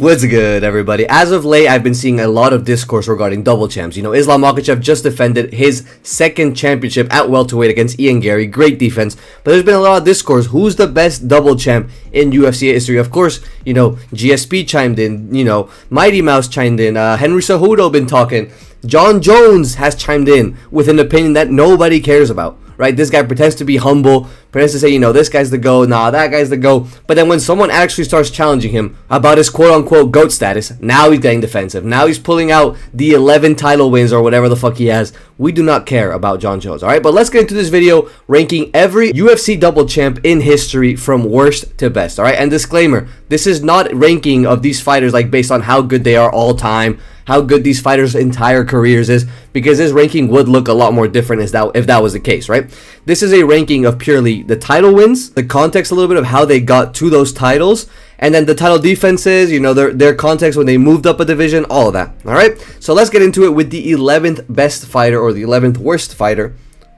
What's good, everybody? As of late, I've been seeing a lot of discourse regarding double champs. You know, Islam Makhachev just defended his second championship at welterweight against Ian Garry. Great defense. But there's been a lot of discourse. Who's the best double champ in UFC history? Of course, you know, GSP chimed in. You know, Mighty Mouse chimed in. Henry Cejudo been talking. Jon Jones has chimed in with an opinion that nobody cares about. Right? This guy pretends to be humble, pretends to say, you know, this guy's the GOAT, nah, that guy's the GOAT. But then when someone actually starts challenging him about his quote-unquote GOAT status, now he's getting defensive. Now he's pulling out the 11 title wins or whatever the fuck he has. We do not care about Jon Jones, alright? But let's get into this video ranking every UFC double champ in history from worst to best, alright? And disclaimer, this is not ranking of these fighters like based on how good they are all time, how good these fighters' entire careers is, because this ranking would look a lot more different if that was the case, right? This is a ranking of purely the title wins, the context a little bit of how they got to those titles, and then the title defenses, you know, their context when they moved up a division, all of that, all right? So let's get into it with the 11th best fighter or the 11th worst fighter,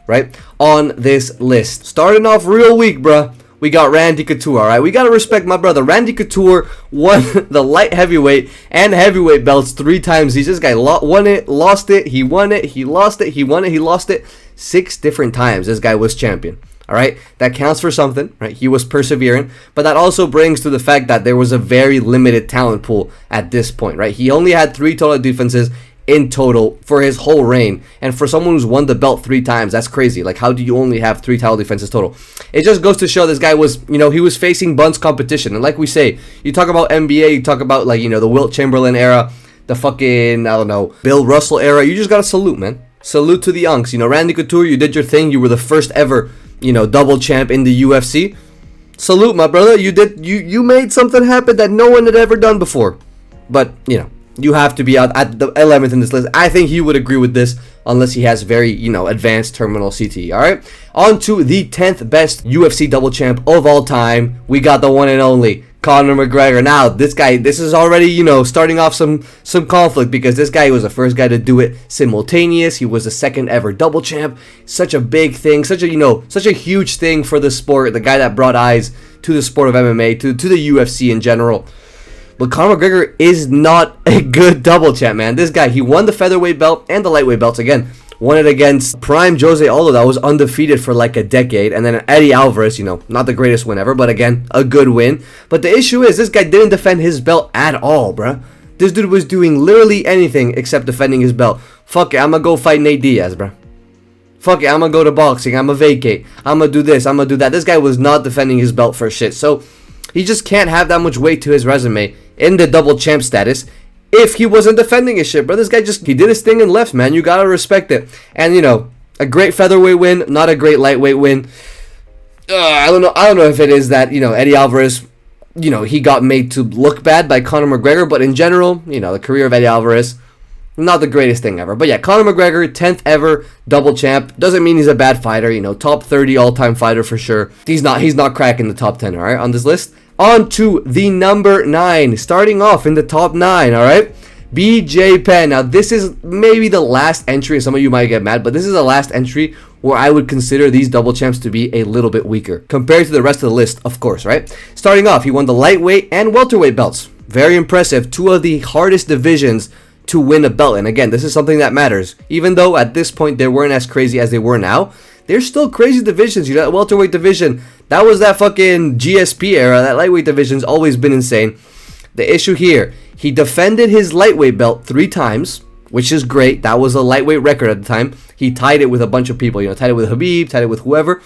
right, on this list. Starting off real weak, bruh. We got Randy Couture, all right? We got to respect my brother. Randy Couture won the light heavyweight and heavyweight belts 3 times. This guy won it, lost it, he won it, he lost it, he won it, he lost it. 6 different times this guy was champion, all right? That counts for something, right? He was persevering, but that also brings to the fact that there was a very limited talent pool at this point, right? He only had 3 total defenses in total for his whole reign, and for someone who's won the belt 3 times, that's crazy. Like, how do you only have 3 title defenses total? It just goes to show this guy was, you know, he was facing Bun's competition. And like we say, you talk about NBA, you talk about, like, you know, the Wilt Chamberlain era, the fucking, I don't know, Bill Russell era. You just gotta salute, man. Salute to the Unks. You know, Randy Couture, you did your thing. You were the first ever, you know, double champ in the UFC. Salute, my brother. You made something happen that no one had ever done before. But, you know, you have to be out at the 11th in this list. I think he would agree with this unless he has very, you know, advanced terminal CTE, all right? On to the 10th best UFC double champ of all time. We got the one and only Conor McGregor. Now, this guy, this is already, you know, starting off some conflict because this guy was the first guy to do it simultaneous. He was the second ever double champ. Such a big thing, such a, you know, such a huge thing for the sport. The guy that brought eyes to the sport of MMA, to the UFC in general. But Conor McGregor is not a good double champ, man. This guy, he won the featherweight belt and the lightweight belts again. Won it against prime Jose Aldo that was undefeated for like a decade. And then Eddie Alvarez, you know, not the greatest win ever, but again, a good win. But the issue is this guy didn't defend his belt at all, bruh. This dude was doing literally anything except defending his belt. Fuck it, I'm gonna go fight Nate Diaz, bruh. Fuck it, I'm gonna go to boxing, I'm gonna vacate, I'm gonna do this, I'm gonna do that. This guy was not defending his belt for shit. So he just can't have that much weight to his resume in the double champ status if he wasn't defending his shit, bro. This guy just, he did his thing and left, man. You gotta respect it. And, you know, a great featherweight win, not a great lightweight win. I don't know if it is that, you know, Eddie Alvarez, you know, he got made to look bad by Conor McGregor, but in general, you know, the career of Eddie Alvarez, not the greatest thing ever. But yeah, Conor McGregor, 10th ever double champ. Doesn't mean he's a bad fighter, you know, top 30 all-time fighter for sure. He's not cracking the top 10, all right, on this list. On to the number 9, starting off in the top 9, all right? BJ Penn. Now, this is maybe the last entry, and some of you might get mad, but this is the last entry where I would consider these double champs to be a little bit weaker compared to the rest of the list, of course, right? Starting off, he won the lightweight and welterweight belts. Very impressive. 2 of the hardest divisions to win a belt. And again, this is something that matters. Even though at this point they weren't as crazy as they were now, they're still crazy divisions. You know, that welterweight division, that was that fucking GSP era. That lightweight division's always been insane. The issue here, he defended his lightweight belt 3 times, which is great. That was a lightweight record at the time. He tied it with a bunch of people. You know, tied it with Khabib, tied it with whoever.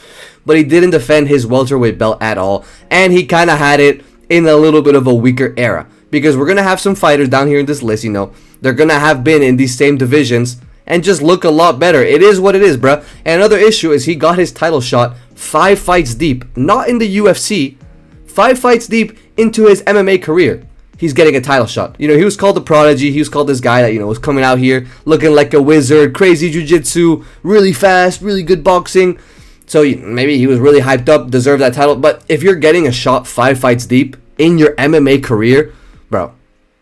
But he didn't defend his welterweight belt at all. And he kind of had it in a little bit of a weaker era. Because we're going to have some fighters down here in this list, you know. They're going to have been in these same divisions and just look a lot better. It is what it is, bruh. And another issue is he got his title shot 5 fights deep. Not in the UFC. 5 fights deep into his MMA career. He's getting a title shot. You know, he was called the prodigy. He was called this guy that, you know, was coming out here looking like a wizard. Crazy jiu-jitsu. Really fast. Really good boxing. So maybe he was really hyped up. Deserved that title. But if you're getting a shot 5 fights deep in your MMA career, bro,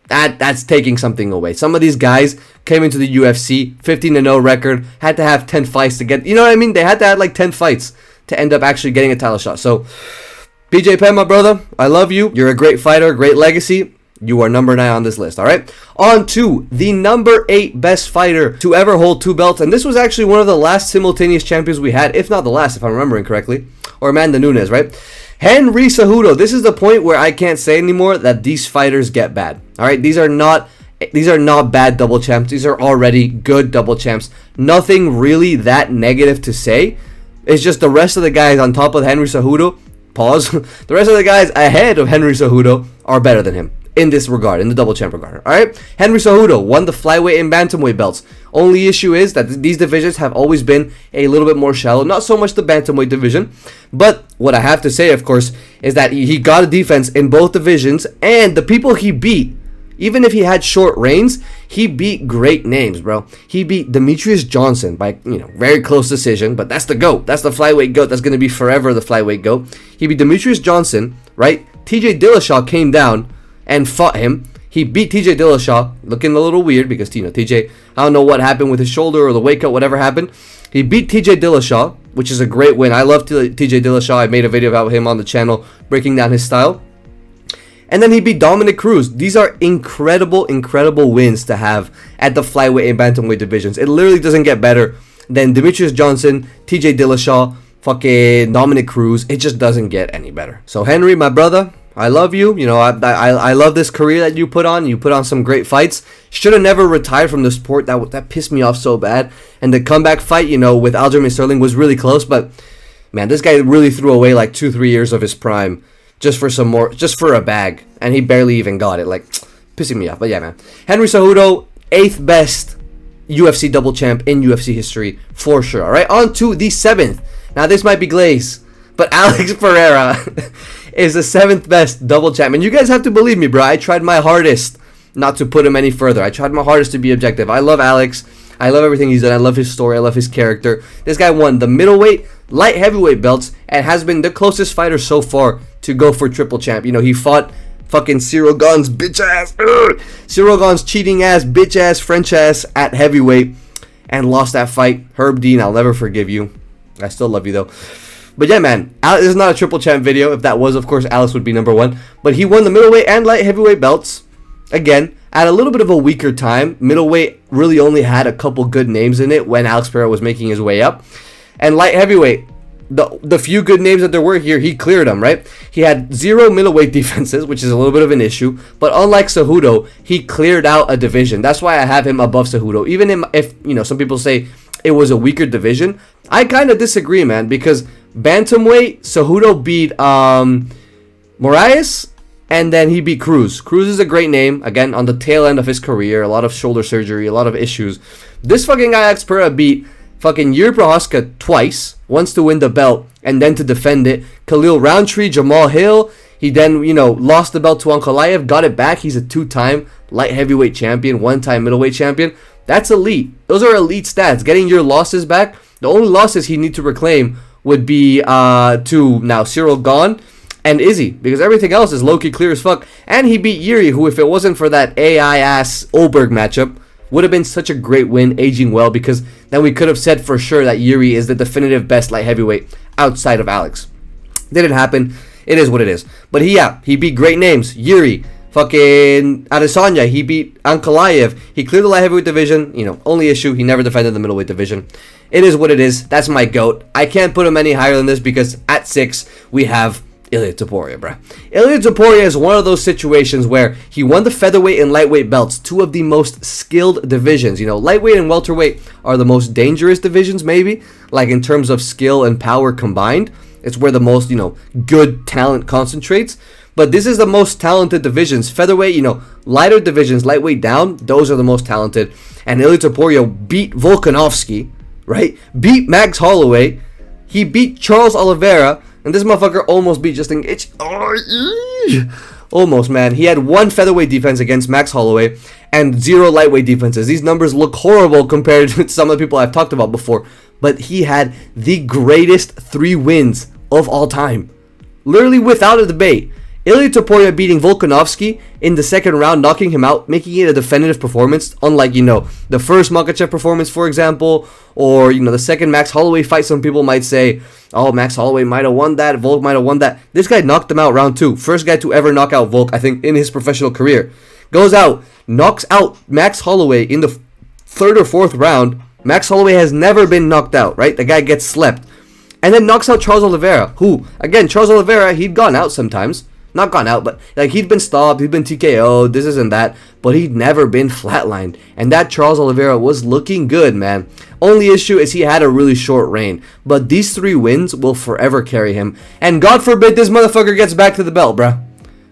that's taking something away. Some of these guys came into the UFC, 15-0 record, had to have 10 fights to get, you know what I mean? They had to have like 10 fights to end up actually getting a title shot. So, BJ Penn, my brother, I love you. You're a great fighter, great legacy. You are number 9 on this list, all right? On to the number 8 best fighter to ever hold 2 belts. And this was actually one of the last simultaneous champions we had, if not the last, if I'm remembering correctly. Or Amanda Nunes, right? Henry Cejudo. This is the point where I can't say anymore that these fighters get bad, all right? These are not bad double champs. These are already good double champs. Nothing really that negative to say. It's just the rest of the guys on top of Henry Cejudo, pause, the rest of the guys ahead of Henry Cejudo are better than him in this regard, in the double champ regard. Alright? Henry Cejudo won the flyweight and bantamweight belts. Only issue is that these divisions have always been a little bit more shallow. Not so much the bantamweight division, but what I have to say, of course, is that he got a defense in both divisions, and the people he beat, even if he had short reigns, he beat great names, bro. He beat Demetrius Johnson by, very close decision, but that's the GOAT. That's the flyweight GOAT. That's going to be forever the flyweight GOAT. He beat Demetrius Johnson, right? TJ Dillashaw came down and fought him. He beat TJ Dillashaw, looking a little weird because, TJ, I don't know what happened with his shoulder or the weight cut, whatever happened. He beat TJ Dillashaw, which is a great win. I love TJ Dillashaw. I made a video about him on the channel, breaking down his style. And then he beat Dominic Cruz. These are incredible, incredible wins to have at the flyweight and bantamweight divisions. It literally doesn't get better than Demetrius Johnson, TJ Dillashaw, fucking Dominic Cruz. It just doesn't get any better. So Henry, my brother, I love you. I love this career that you put on. You put on some great fights. Should have never retired from the sport. That pissed me off so bad. And the comeback fight, with Aljamain Sterling was really close. But man, this guy really threw away like 2-3 years of his prime. Just for a bag, and he barely even got it, pissing me off. But yeah, man, Henry Cejudo, 8th best UFC double champ in UFC history, for sure. All right, on to the 7th. Now, this might be glaze, but Alex Pereira is the 7th best double champ. And you guys have to believe me, bro. I tried my hardest not to put him any further. I tried my hardest to be objective. I love Alex. I love everything he's done. I love his story. I love his character. This guy won the middleweight, light heavyweight belts, and has been the closest fighter so far to go for triple champ. He fought fucking Cyril Gane's bitch ass, Cyril Gane's cheating ass, bitch ass, French ass at heavyweight, and lost that fight. Herb Dean, I'll never forgive you. I still love you though. But yeah, man, this is not a triple champ video. If that was, of course, Alex would be number 1. But he won the middleweight and light heavyweight belts. Again, at a little bit of a weaker time. Middleweight really only had a couple good names in it when Alex Pereira was making his way up. And light heavyweight, the few good names that there were here, he cleared them, right? He had 0 middleweight defenses, which is a little bit of an issue. But unlike Cejudo, he cleared out a division. That's why I have him above Cejudo. Even if some people say it was a weaker division, I kind of disagree, man, because bantamweight, Cejudo beat Moraes, and then he beat Cruz. Cruz is a great name, again, on the tail end of his career, a lot of shoulder surgery, a lot of issues. This fucking guy, Alex Pereira, beat fucking Yuri Prochazka twice, once to win the belt and then to defend it. Khalil Roundtree, Jamal Hill, he then, lost the belt to Ankalaev, got it back. He's a 2-time light heavyweight champion, 1-time middleweight champion. That's elite. Those are elite stats. Getting your losses back, the only losses he need to reclaim would be to now Cyril Gane and Izzy, because everything else is low-key clear as fuck. And he beat Yuri, who, if it wasn't for that AI-ass Olberg matchup, would have been such a great win, aging well, because then we could have said for sure that Yuri is the definitive best light heavyweight outside of Alex. Didn't happen. It is what it is. But he beat great names. Yuri, fucking Adesanya, he beat Ankalaev. He cleared the light heavyweight division. Only issue, he never defended the middleweight division. It is what it is. That's my GOAT. I can't put him any higher than this because at 6, we have Ilia Topuria, bruh. Ilia Topuria is one of those situations where he won the featherweight and lightweight belts, 2 of the most skilled divisions. Lightweight and welterweight are the most dangerous divisions, maybe, like in terms of skill and power combined. It's where the most, good talent concentrates. But this is the most talented divisions. Featherweight, lighter divisions, lightweight down, those are the most talented. And Ilia Topuria beat Volkanovski, right? Beat Max Holloway. He beat Charles Oliveira. And this motherfucker almost beat Justin Gaethje. Almost, man. He had 1 featherweight defense against Max Holloway and 0 lightweight defenses. These numbers look horrible compared to some of the people I've talked about before. But he had the greatest 3 wins of all time. Literally without a debate. Ilia Topuria beating Volkanovski in the second round, knocking him out, making it a definitive performance, unlike, the first Makhachev performance, for example, or, the second Max Holloway fight. Some people might say, oh, Max Holloway might have won that, Volk might have won that. This guy knocked him out round 2. First guy to ever knock out Volk, I think, in his professional career. Goes out, knocks out Max Holloway in the 3rd or 4th round. Max Holloway has never been knocked out, right? The guy gets slept. And then knocks out Charles Oliveira, who, again, Charles Oliveira, he'd gone out sometimes. Not gone out, but he'd been stopped, he'd been TKO'd, this isn't that, but he'd never been flatlined. And that Charles Oliveira was looking good, man. Only issue is he had a really short reign, but these 3 wins will forever carry him. And God forbid this motherfucker gets back to the belt, bruh.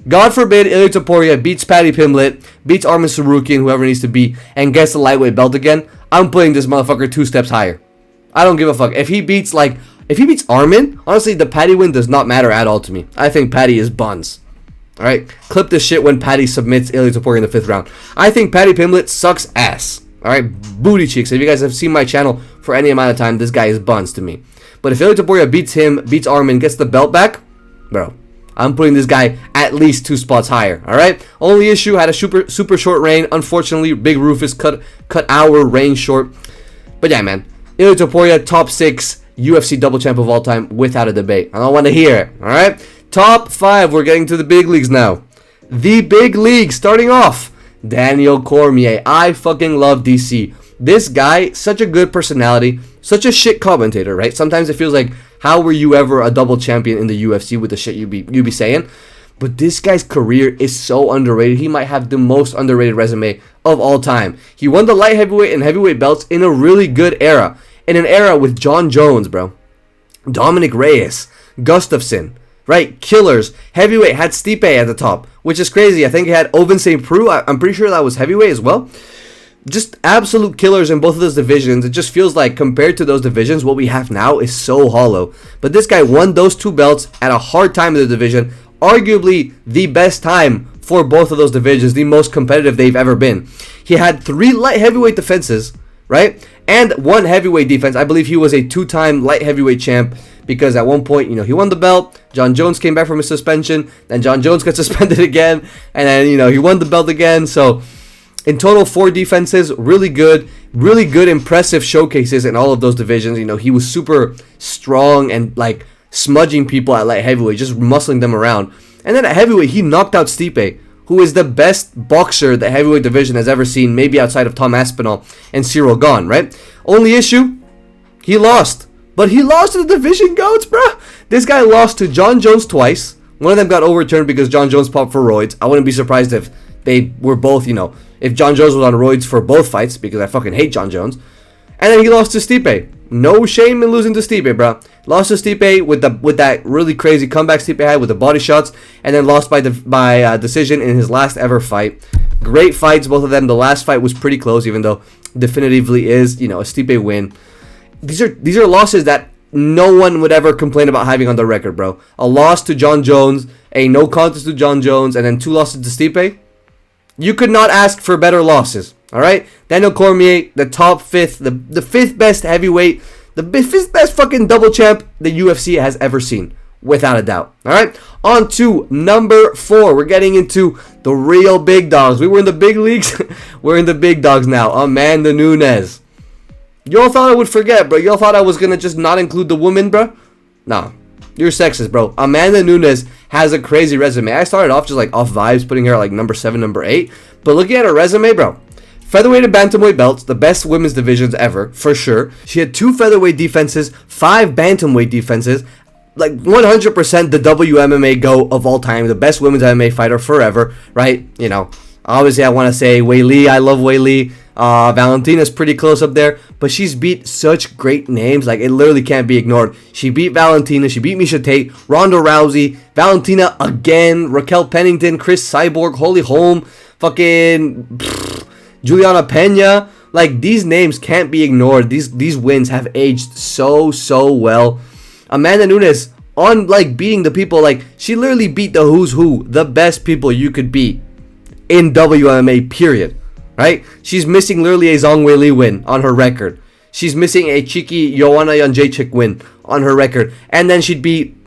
God forbid Ilia Topuria beats Paddy Pimblett, beats Arman Tsarukyan, whoever needs to be, and gets the lightweight belt again. I'm putting this motherfucker 2 steps higher. I don't give a fuck. If he beats Arman, honestly, the Paddy win does not matter at all to me. I think Paddy is buns. Alright? Clip this shit when Paddy submits Ilia Topuria in the 5th round. I think Paddy Pimblett sucks ass. Alright? Booty cheeks. If you guys have seen my channel for any amount of time, this guy is buns to me. But if Ilia Topuria beats Arman, gets the belt back, bro, I'm putting this guy at least 2 spots higher. Alright? Only issue, had a super short reign. Unfortunately, Big Rufus cut our reign short. But yeah, man. Ilia Topuria, top 6 UFC double champ of all time without a debate. I don't want to hear it. Alright? Top 5. We're getting to the big leagues now. The big league, starting off, Daniel Cormier. I fucking love DC. This guy, such a good personality, such a shit commentator, right? Sometimes it feels like, how were you ever a double champion in the UFC with the shit you be saying? But this guy's career is so underrated. He might have the most underrated resume of all time. He won the light heavyweight and heavyweight belts in a really good era. In an era with Jon Jones, bro. Dominic Reyes. Gustafsson. Right? Killers. Heavyweight had Stipe at the top, which is crazy. I think it had Ovince St. Preux. I'm pretty sure that was heavyweight as well. Just absolute killers in both of those divisions. It just feels like, compared to those divisions, what we have now is so hollow. But this guy won those 2 belts at a hard time in the division. Arguably the best time for both of those divisions, the most competitive they've ever been. He had 3 light heavyweight defenses, right? And 1 heavyweight defense. I believe he was a 2-time light heavyweight champ, because at one point, he won the belt. Jon Jones came back from his suspension. Then Jon Jones got suspended again. And then, he won the belt again. So, in total, 4 defenses. Really good, impressive showcases in all of those divisions. He was super strong and, smudging people at light heavyweight, just muscling them around. And then at heavyweight, he knocked out Stipe, who is the best boxer the heavyweight division has ever seen, maybe outside of Tom Aspinall and Cyril Gane, right? Only issue, he lost. But he lost to the division goats, bruh. This guy lost to Jon Jones twice. One of them got overturned because Jon Jones popped for roids. I wouldn't be surprised if they were both, if Jon Jones was on roids for both fights, because I fucking hate Jon Jones. And then he lost to Stipe. No shame in losing to Stipe, bruh. Lost to Stipe with that really crazy comeback Stipe had with the body shots, and then lost by decision in his last ever fight. Great fights, both of them. The last fight was pretty close, even though definitively is, a Stipe win. These are losses that no one would ever complain about having on the record, bro. A loss to Jon Jones, a no contest to Jon Jones, and then 2 losses to Stipe. You could not ask for better losses, all right? Daniel Cormier, the top 5th, the 5th best heavyweight, the 5th best fucking double champ the UFC has ever seen, without a doubt, all right? On to number 4. We're getting into the real big dogs. We were in the big leagues. We're in the big dogs now. Amanda Nunes. Y'all thought I would forget, bro. Y'all thought I was gonna just not include the women, bro? Nah. You're sexist, bro. Amanda Nunes has a crazy resume. I started off just off vibes, putting her number 7, number 8. But looking at her resume, bro. Featherweight and bantamweight belts, the best women's divisions ever, for sure. She had 2 featherweight defenses, 5 bantamweight defenses. 100% the WMMA GOAT of all time. The best women's MMA fighter forever, right? Obviously I want to say Wei Li. I love Wei Li. Valentina's pretty close up there, but she's beat such great names, it literally can't be ignored. She beat Valentina, she beat Miesha Tate, Ronda Rousey, Valentina again, Raquel Pennington, Chris Cyborg, Holly Holm, fucking Juliana Pena. These names can't be ignored. These wins have aged so well. Amanda Nunes, on beating the people, she literally beat the who's who, the best people you could beat in WMA, period. Right? She's missing literally a Zhang Weili win on her record. She's missing a cheeky Joanna Jędrzejczyk win on her record. And then she'd beat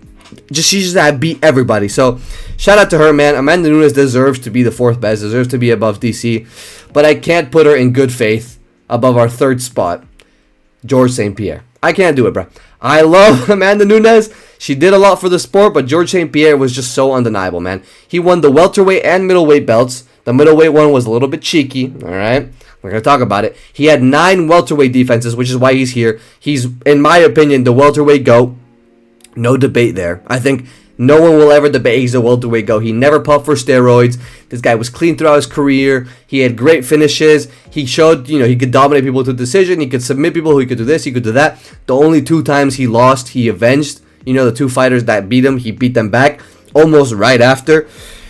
she just beat everybody. So shout out to her, man. Amanda Nunes deserves to be the 4th best, deserves to be above DC, but I can't put her in good faith above our 3rd spot, George St. Pierre. I can't do it, bro. I love Amanda Nunes. She did a lot for the sport, but George St. Pierre was just so undeniable, man. He won the welterweight and middleweight belts. The middleweight one was a little bit cheeky, all right? We're going to talk about it. He had 9 welterweight defenses, which is why he's here. He's, in my opinion, the welterweight GOAT. No debate there. I think no one will ever debate he's a welterweight GOAT. He never puffed for steroids. This guy was clean throughout his career. He had great finishes. He showed, he could dominate people to decision. He could submit people. He could do this. He could do that. The only 2 times he lost, he avenged. The 2 fighters that beat him, he beat them back almost right after.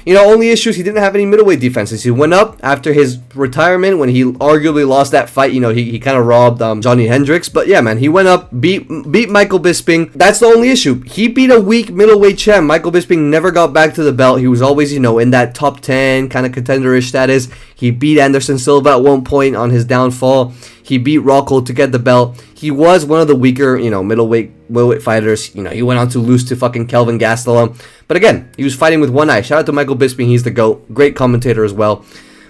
Only issues, he didn't have any middleweight defenses. He went up after his retirement when he arguably lost that fight. He kind of robbed Johnny Hendricks. But yeah, man, he went up, beat Michael Bisping. That's the only issue. He beat a weak middleweight champ. Michael Bisping never got back to the belt. He was always, in that top 10 kind of contender-ish status. He beat Anderson Silva at one point on his downfall. He beat Rockhold to get the belt. He was one of the weaker, middleweight fighters. He went on to lose to fucking Kelvin Gastelum. But again, he was fighting with one eye. Shout out to Michael Bisping. He's the GOAT. Great commentator as well.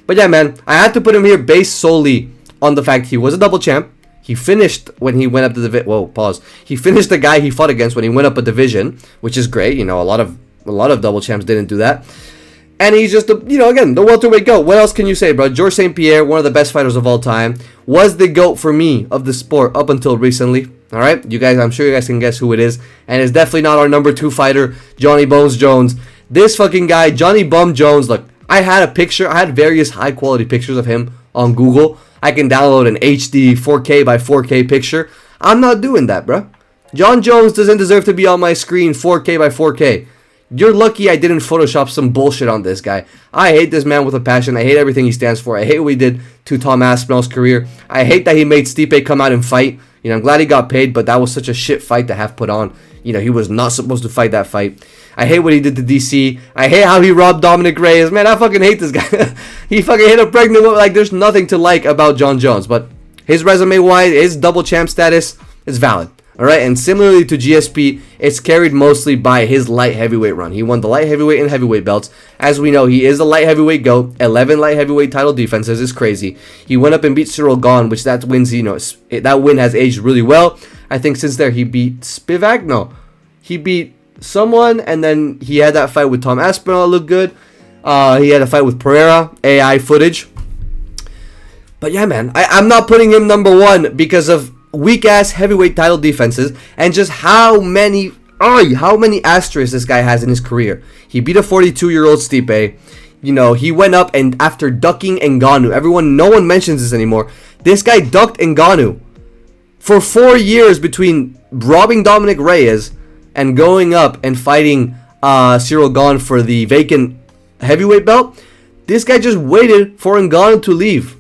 But yeah, man, I had to put him here based solely on the fact he was a double champ. He finished when he went up the division. Whoa, pause. He finished the guy he fought against when he went up a division, which is great. A lot of double champs didn't do that. And he's just, again, the welterweight GOAT. What else can you say, bro? George St. Pierre, one of the best fighters of all time, was the GOAT for me of the sport up until recently. All right? I'm sure you guys can guess who it is. And it's definitely not our number 2 fighter, Johnny Bones Jones. This fucking guy, Johnny Bum Jones, look, I had various high-quality pictures of him on Google. I can download an HD 4K by 4K picture. I'm not doing that, bro. Jon Jones doesn't deserve to be on my screen 4K by 4K. You're lucky I didn't Photoshop some bullshit on this guy. I hate this man with a passion. I hate everything he stands for. I hate what he did to Tom Aspinall's career. I hate that he made Stipe come out and fight. I'm glad he got paid, but that was such a shit fight to have put on. He was not supposed to fight that fight. I hate what he did to DC. I hate how he robbed Dominic Reyes. Man, I fucking hate this guy. He fucking hit a pregnant woman. Like, there's nothing to like about Jon Jones, but his resume-wise, his double champ status is valid. All right, and similarly to GSP, it's carried mostly by his light heavyweight run. He won the light heavyweight and heavyweight belts. As we know, he is a light heavyweight GOAT. 11 light heavyweight title defenses is crazy. He went up and beat Cyril Gahn, which that win has aged really well. I think since there he beat Spivak. No, he beat someone, and then he had that fight with Tom Aspinall. Looked good. He had a fight with Pereira. AI footage. But yeah, man, I'm not putting him number 1 because of weak-ass heavyweight title defenses and just how many asterisks this guy has in his career. He beat a 42-year-old Stipe. He went up and after ducking Ngannou, no one mentions this anymore. This guy ducked Ngannou for 4 years between robbing Dominic Reyes and going up and fighting Cyril Gahn for the vacant heavyweight belt. This guy just waited for Ngannou to leave.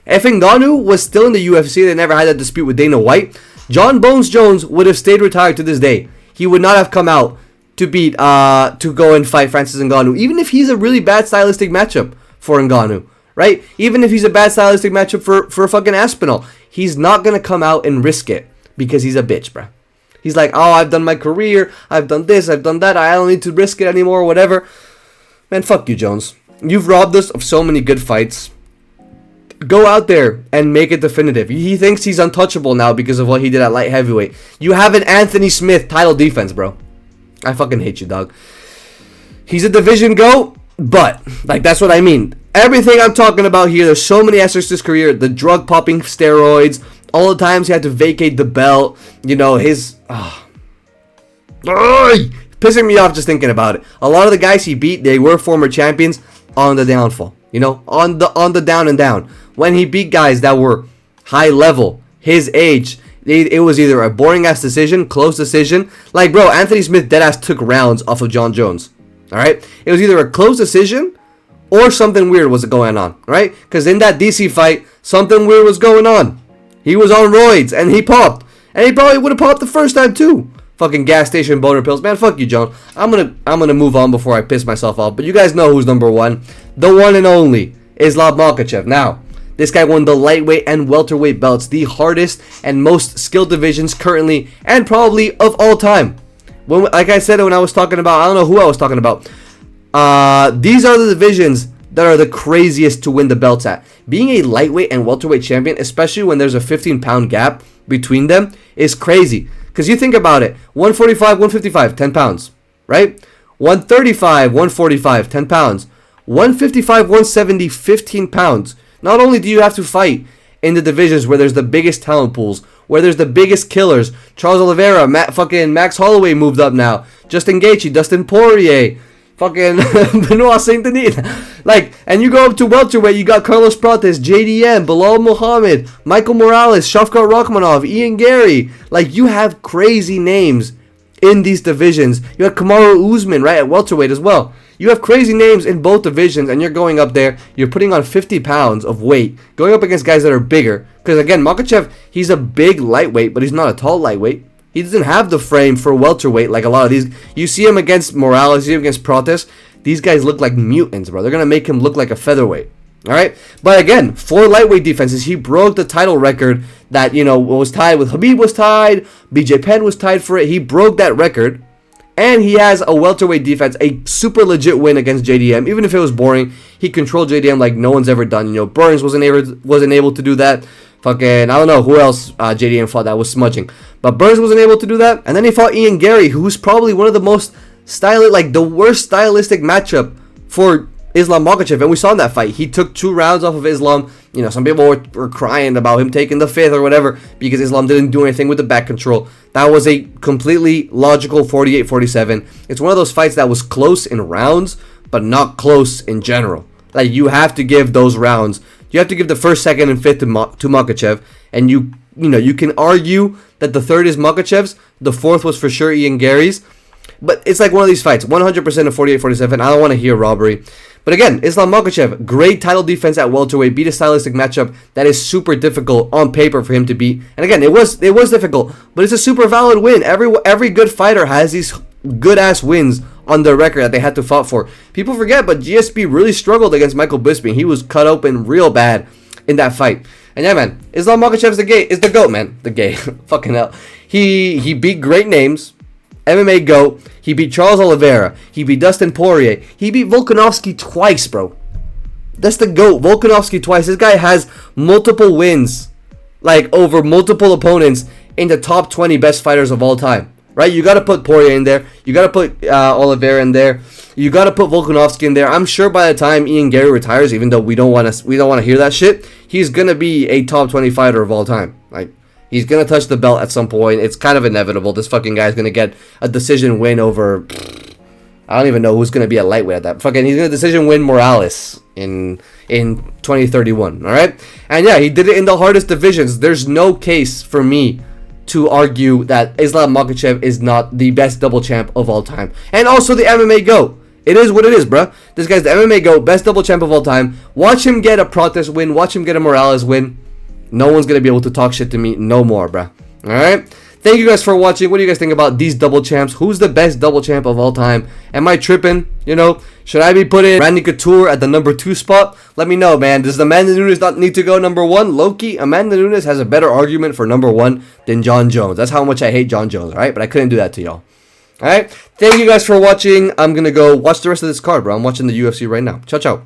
If Ngannou was still in the UFC, they never had that dispute with Dana White, Jon Bones Jones would have stayed retired to this day. He would not have come out to go and fight Francis Ngannou, even if he's a really bad stylistic matchup for Ngannou, right? Even if he's a bad stylistic matchup for fucking Aspinall, he's not going to come out and risk it because he's a bitch, bruh. He's like, oh, I've done my career, I've done this, I've done that, I don't need to risk it anymore, whatever. Man, fuck you, Jones. You've robbed us of so many good fights. Go out there and make it definitive. He thinks he's untouchable now because of what he did at light heavyweight. You have an Anthony Smith title defense, bro. I fucking hate you, dog. He's a division GOAT, but, that's what I mean. Everything I'm talking about here, there's so many asterisks to his career. The drug popping steroids, all the times he had to vacate the belt, pissing me off just thinking about it. A lot of the guys he beat, they were former champions on the downfall. On the down and down. When he beat guys that were high level, his age, it was either a boring ass decision, close decision. Like, bro, Anthony Smith deadass took rounds off of Jon Jones. All right, it was either a close decision or something weird was going on. Right? Because in that DC fight, something weird was going on. He was on roids and he popped, and he probably would have popped the first time too. Fucking gas station boner pills, man. Fuck you, Jon. I'm gonna move on before I piss myself off. But you guys know who's number 1, the one and only Islam Makhachev. Now, this guy won the lightweight and welterweight belts, the hardest and most skilled divisions currently and probably of all time. like I said when I was talking about, I don't know who I was talking about. These are the divisions that are the craziest to win the belts at. Being a lightweight and welterweight champion, especially when there's a 15-pound gap between them, is crazy. Because you think about it, 145, 155, 10 pounds, right? 135, 145, 10 pounds. 155, 170, 15 pounds. Not only do you have to fight in the divisions where there's the biggest talent pools, where there's the biggest killers, Charles Oliveira, Max Holloway moved up now, Justin Gaethje, Dustin Poirier, fucking Benoit Saint-Denis. Like, and you go up to welterweight, you got Carlos Prates, JDM, Bilal Muhammad, Michael Morales, Shavkat Rakhmonov, Ian Garry. Like, you have crazy names in these divisions. You have Kamaru Usman, right, at welterweight as well. You have crazy names in both divisions, and you're going up there, you're putting on 50 pounds of weight, going up against guys that are bigger. Because, again, Makhachev, he's a big lightweight, but he's not a tall lightweight. He doesn't have the frame for welterweight like a lot of these. You see him against Morales, you see him against Prates. These guys look like mutants, bro. They're going to make him look like a featherweight. All right? But, again, 4 lightweight defenses. He broke the title record that, you know, was tied with Khabib was tied. BJ Penn was tied for it. He broke that record. And he has a welterweight defense, a super legit win against JDM. Even if it was boring, he controlled JDM like no one's ever done. You know, Burns wasn't able to do that. Fucking, I don't know who else JDM fought that was smudging. But Burns wasn't able to do that. And then he fought Ian Garry, who's probably one of the most the worst stylistic matchup for Islam Makhachev. And we saw in that fight, he took 2 rounds off of Islam. You know, some people were crying about him taking the 5th or whatever because Islam didn't do anything with the back control. That was a completely logical 48-47. It's one of those fights that was close in rounds, but not close in general. Like, you have to give those rounds. You have to give the 1st, 2nd, and 5th to Makhachev. And you know, you can argue that the 3rd is Makhachev's. The 4th was for sure Ian Garry's. But it's like one of these fights. 100% of 48-47. I don't want to hear robbery. But again, Islam Makhachev, great title defense at welterweight, beat a stylistic matchup that is super difficult on paper for him to beat. And again, it was difficult, but it's a super valid win. Every good fighter has these good-ass wins on their record that they had to fight for. People forget, but GSP really struggled against Michael Bisping. He was cut open real bad in that fight. And yeah, man, Islam Makhachev is the GOAT, man. The GOAT. Fucking hell. He beat great names. MMA GOAT. He beat Charles Oliveira. He beat Dustin Poirier. He beat Volkanovski twice, bro. That's the GOAT. Volkanovski twice. This guy has multiple wins, like, over multiple opponents in the top 20 best fighters of all time. Right? You got to put Poirier in there. You got to put Oliveira in there. You got to put Volkanovski in there. I'm sure by the time Ian Garry retires, even though we don't want to hear that shit, he's going to be a top 20 fighter of all time. Like, he's going to touch the belt at some point. It's kind of inevitable. This fucking guy's going to get a decision win over... I don't even know who's going to be a lightweight at that. Fucking, he's going to decision win Morales in 2031. All right? And yeah, he did it in the hardest divisions. There's no case for me to argue that Islam Makhachev is not the best double champ of all time. And also the MMA GOAT. It is what it is, bruh. This guy's the MMA GOAT, best double champ of all time. Watch him get a Prates win. Watch him get a Morales win. No one's going to be able to talk shit to me no more, bruh. Alright? Thank you guys for watching. What do you guys think about these double champs? Who's the best double champ of all time? Am I tripping? You know, should I be putting Randy Couture at the number 2 spot? Let me know, man. Does Amanda Nunes not need to go number 1? Low-key, Amanda Nunes has a better argument for number 1 than Jon Jones. That's how much I hate Jon Jones, alright? But I couldn't do that to y'all. Alright? Thank you guys for watching. I'm going to go watch the rest of this card, bro. I'm watching the UFC right now. Ciao, ciao.